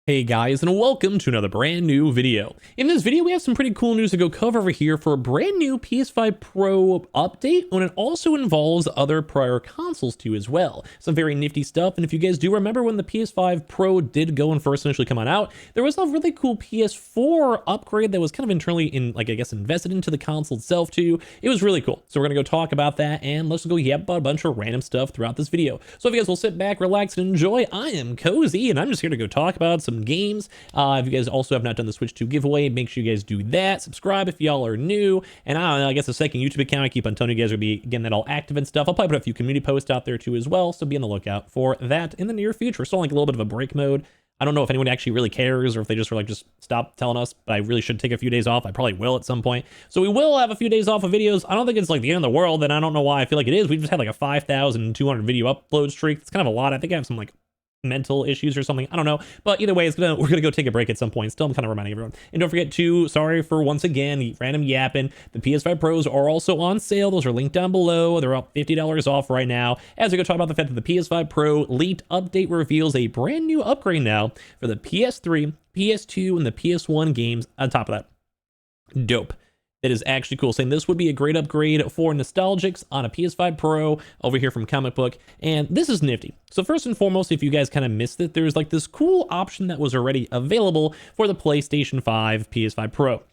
Hey guys, and welcome to another brand new video. In this video, we have some pretty cool news to go cover over here for a brand new PS5 Pro update, and it also involves other prior consoles too as well. Some very nifty stuff, and if you guys do remember when the PS5 Pro did go and first initially come on out, there was a really cool PS4 upgrade that was kind of internally invested into the console itself too. It was really cool. So we're gonna go talk about that, and let's go yap about a bunch of random stuff throughout this video. So if you guys will sit back, relax, and enjoy, I am Cozy, and I'm just here to go talk about some games. If you guys also have not done the Switch 2 giveaway, make sure you guys do that. Subscribe if y'all are new, and I don't know, I guess the second YouTube account, I keep on telling you guys will be getting that all active and stuff. I'll probably put a few community posts out there too as well, so be on the lookout for that in the near future. Still like a little bit of a break mode. I don't know if anyone actually really cares or if they just were like, just stop telling us, but I really should take a few days off. I probably will at some point. So we will have a few days off of videos. I don't think it's like the end of the world, and I don't know why I feel like it is. We just had like a 5,200 video upload streak. It's kind of a lot. I think I have some like mental issues or something, I don't know, but either way, we're gonna go take a break at some point. Still, I'm kind of reminding everyone, and don't forget to, sorry for once again random yapping, the PS5 Pros are also on sale. Those are linked down below. They're up $50 off right now, as we go talk about the fact that the PS5 Pro leaked update reveals a brand new upgrade now for the PS3, PS2, and the PS1 games on top of that. Dope. That is actually cool, saying this would be a great upgrade for nostalgics on a PS5 Pro over here from Comic Book, and this is nifty. So first and foremost, if you guys kind of missed it, there's like this cool option that was already available for the PlayStation 5 PS5 Pro.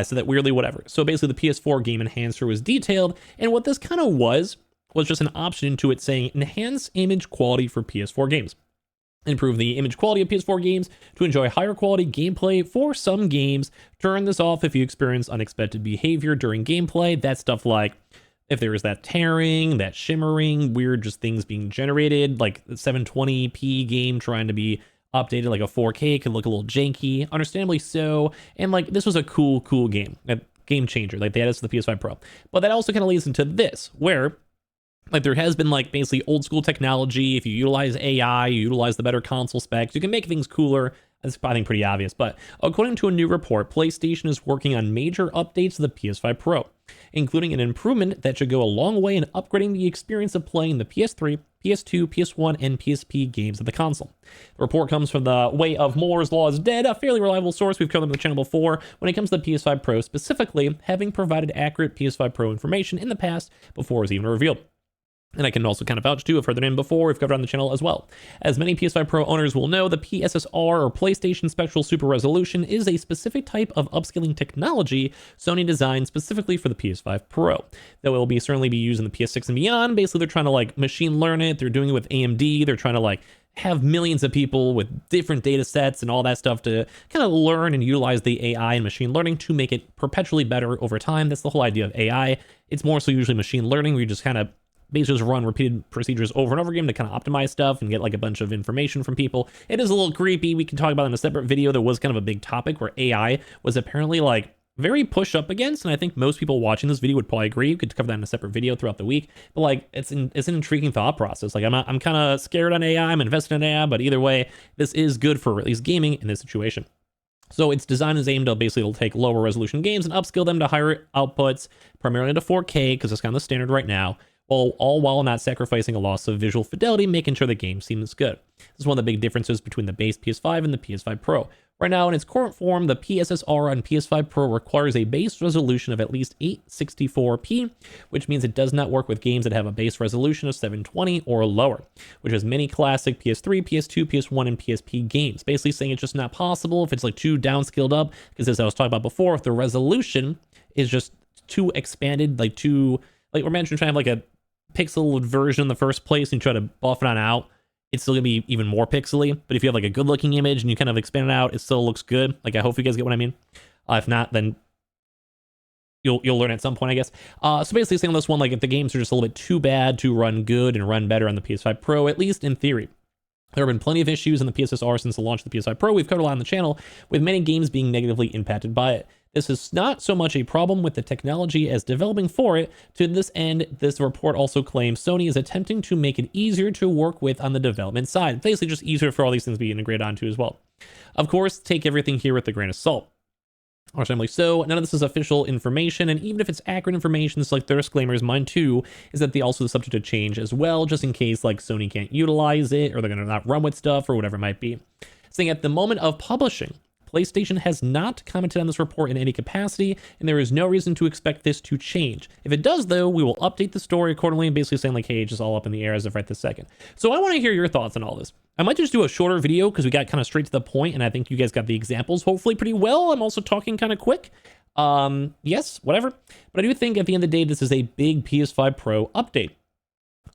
So that weirdly whatever. So basically the PS4 game enhancer was detailed, and what this kind of was just an option into it saying enhance image quality for PS4 games. Improve the image quality of PS4 games to enjoy higher quality gameplay for some games. Turn this off if you experience unexpected behavior during gameplay. That's stuff like if there is that tearing, that shimmering, weird just things being generated, like the 720p game trying to be updated like a 4K could look a little janky, understandably so. And like this was a cool game, a game changer. Like they added this to the PS5 Pro. But that also kind of leads into this, where like there has been like basically old school technology. If you utilize AI, you utilize the better console specs, you can make things cooler. That's I think pretty obvious. But according to a new report, PlayStation is working on major updates to the PS5 Pro, including an improvement that should go a long way in upgrading the experience of playing the PS3, PS2, PS1, and PSP games of the console. The report comes from the Way of Moore's Law is Dead, a fairly reliable source we've covered on the channel before when it comes to the PS5 Pro specifically, having provided accurate PS5 Pro information in the past before it was even revealed. And I can also kind of vouch too, I've heard their name before, we've covered on the channel as well. As many PS5 Pro owners will know, the PSSR or PlayStation Spectral Super Resolution is a specific type of upscaling technology Sony designed specifically for the PS5 Pro. That will certainly be used in the PS6 and beyond. Basically, they're trying to like machine learn it. They're doing it with AMD. They're trying to like have millions of people with different data sets and all that stuff to kind of learn and utilize the AI and machine learning to make it perpetually better over time. That's the whole idea of AI. It's more so usually machine learning where you just kind of basically just run repeated procedures over and over again to kind of optimize stuff and get like a bunch of information from people. It is a little creepy. We can talk about it in a separate video. There was kind of a big topic where AI was apparently like very pushed up against, and I think most people watching this video would probably agree. We could cover that in a separate video throughout the week, but like it's an intriguing thought process. Like I'm kind of scared on AI, I'm invested in AI, but either way, this is good for at least gaming in this situation. So its design is aimed to basically it'll take lower resolution games and upscale them to higher outputs, primarily to 4K, because that's kind of the standard right now, all while not sacrificing a loss of visual fidelity, making sure the game seems good. This is one of the big differences between the base PS5 and the PS5 Pro. Right now, in its current form, the PSSR on PS5 Pro requires a base resolution of at least 864p, which means it does not work with games that have a base resolution of 720 or lower, which is many classic PS3, PS2, PS1, and PSP games. Basically saying it's just not possible if it's like too downscaled up, because as I was talking about before, if the resolution is just too expanded, like we're mentioning trying to have like a pixel version in the first place and you try to buff it on out, it's still gonna be even more pixely. But if you have like a good looking image and you kind of expand it out, it still looks good. Like I hope you guys get what I mean. If not, then you'll learn at some point, I guess. So basically saying on this one, like if the games are just a little bit too bad to run good and run better on the PS5 Pro, at least in theory. There have been plenty of issues in the PSSR since the launch of the PS5 Pro. We've covered a lot on the channel, with many games being negatively impacted by it. This is not so much a problem with the technology as developing for it. To this end, this report also claims Sony is attempting to make it easier to work with on the development side. Basically just easier for all these things to be integrated onto as well. Of course, take everything here with a grain of salt. Understandably so, none of this is official information, and even if it's accurate information, it's like their disclaimers, mine too, is that they also subject to change as well, just in case like Sony can't utilize it, or they're gonna not run with stuff, or whatever it might be. saying at the moment of publishing, PlayStation has not commented on this report in any capacity, and there is no reason to expect this to change. If it does, though, we will update the story accordingly, basically saying like, hey, it's just all up in the air as of right this second. So I want to hear your thoughts on all this. I might just do a shorter video because we got kind of straight to the point, and I think you guys got the examples hopefully pretty well. I'm also talking kind of quick. Yes, whatever. But I do think at the end of the day, this is a big PS5 Pro update.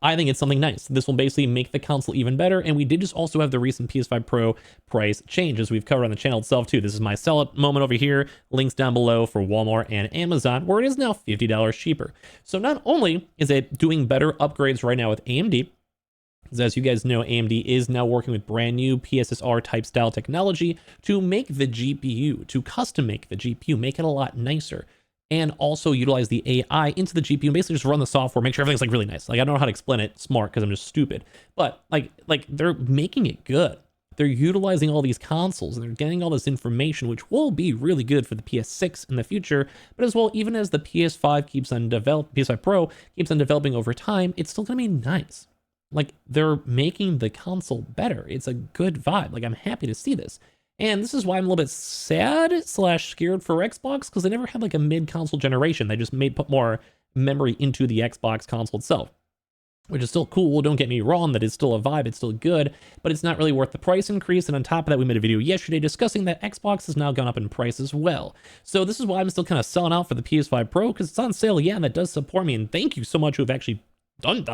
I think it's something nice. This will basically make the console even better. And we did just also have the recent PS5 Pro price change, as we've covered on the channel itself too. This is my sell it moment over here. Links down below for Walmart and Amazon, where it is now $50 cheaper. So not only is it doing better upgrades right now with AMD, as you guys know, AMD is now working with brand new PSSR type style technology to make the GPU, to custom make the GPU, make it a lot nicer, and also utilize the AI into the GPU and basically just run the software, make sure everything's like really nice. Like I don't know how to explain it smart because I'm just stupid, but like they're making it good. They're utilizing all these consoles and they're getting all this information, which will be really good for the PS6 in the future, but as well, even as the PS5 keeps on PS5 Pro keeps on developing over time, it's still gonna be nice. Like they're making the console better. It's a good vibe. Like I'm happy to see this. And this is why I'm a little bit sad / scared for Xbox, because they never had like a mid-console generation. They just put more memory into the Xbox console itself, which is still cool. Don't get me wrong, that is still a vibe. It's still good, but it's not really worth the price increase. And on top of that, we made a video yesterday discussing that Xbox has now gone up in price as well. So this is why I'm still kind of selling out for the PS5 Pro, because it's on sale. Yeah, and that does support me. And thank you so much who have actually done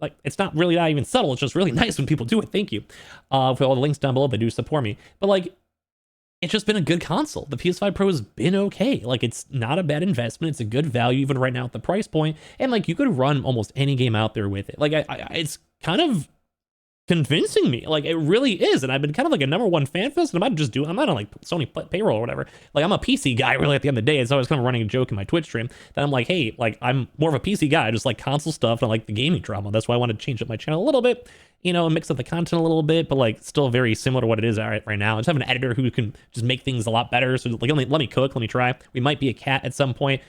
like it's not really not even subtle. It's just really nice when people do it. Thank you for all the links down below. They do support me, but like it's just been a good console. The PS5 Pro has been okay. Like it's not a bad investment. It's a good value even right now at the price point, and like you could run almost any game out there with it. Like it's kind of convincing me. Like it really is. And I've been kind of like a #1 fan for this, and I'm not on like Sony payroll or whatever. Like I'm a PC guy really at the end of the day. It's always kind of running a joke in my Twitch stream that I'm like, hey, like I'm more of a PC guy. I just like console stuff and I like the gaming drama. That's why I wanted to change up my channel a little bit, you know, and mix up the content a little bit, but like still very similar to what it is right now. I just have an editor who can just make things a lot better. So like let me cook, let me try. We might be a cat at some point.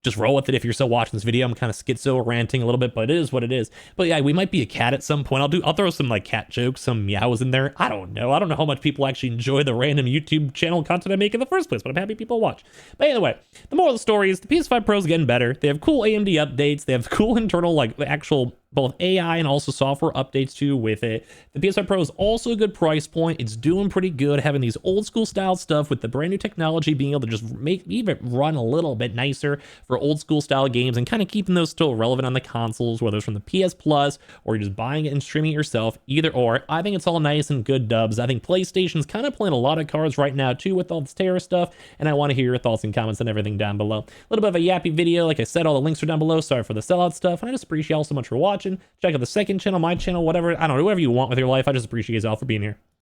Just roll with it if you're still watching this video. I'm kind of schizo ranting a little bit, but it is what it is. But yeah, we might be a cat at some point. I'll throw some like cat jokes, some meows in there. I don't know how much people actually enjoy the random YouTube channel content I make in the first place, but I'm happy people watch. But anyway, the moral of the story is the PS5 Pro is getting better. They have cool AMD updates. They have cool internal like the actual both AI and also software updates too with it. The PS5 Pro is also a good price point. It's doing pretty good, having these old school style stuff with the brand new technology, being able to just make even run a little bit nicer for old school style games and kind of keeping those still relevant on the consoles, whether it's from the PS Plus or you're just buying it and streaming it yourself, either or. I think it's all nice and good dubs. I think PlayStation's kind of playing a lot of cards right now too with all this terror stuff, and I want to hear your thoughts and comments and everything down below. A little bit of a yappy video. Like I said, all the links are down below. Sorry for the sellout stuff, and I just appreciate y'all so much for watching. Check out the second channel, my channel, whatever. I don't know, whatever you want with your life. I just appreciate you all for being here.